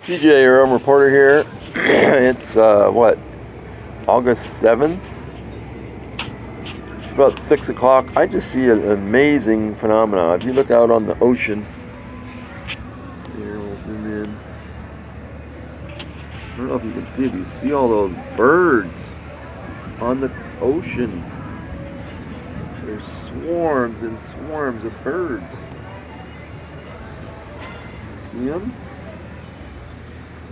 TJ, Roving Reporter here. It's what, August 7th? It's about 6 o'clock. I just see an amazing phenomenon. If you look out on the ocean, here we'll zoom in. I don't know if you can see it, but you see all those birds on the ocean. There's swarms and swarms of birds. See them?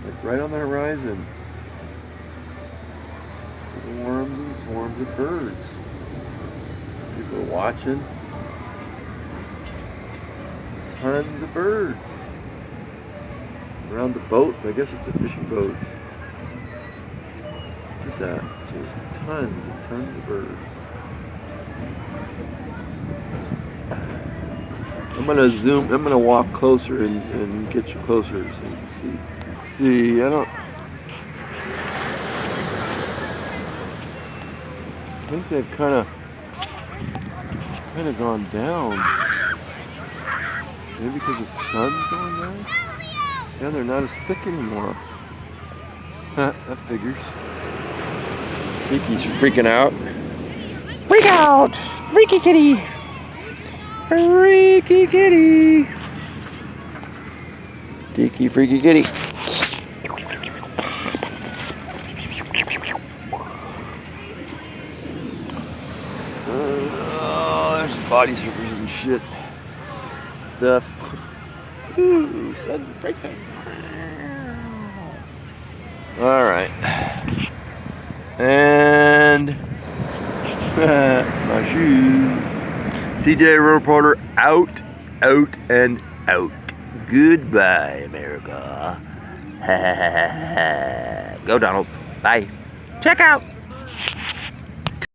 Like right on the horizon. Swarms and swarms of birds. People are watching. Tons of birds. Around the boats. I guess it's the fishing boats. Look at that. Just tons and tons of birds. I'm gonna walk closer and get you closer so you can see. Let's see, I think they've kind of gone down. Maybe because the sun's going down? Yeah, they're not as thick anymore. That figures. I think he's freaking out. Freak out! Freaky kitty! Freaky kitty! Tiki freaky kitty. Oh, there's body surfers and shit. Stuff. Ooh, sudden break time. Alright. And my shoes. TJ Reporter out, and out. Goodbye, America. Go, Donald. Bye. Check out.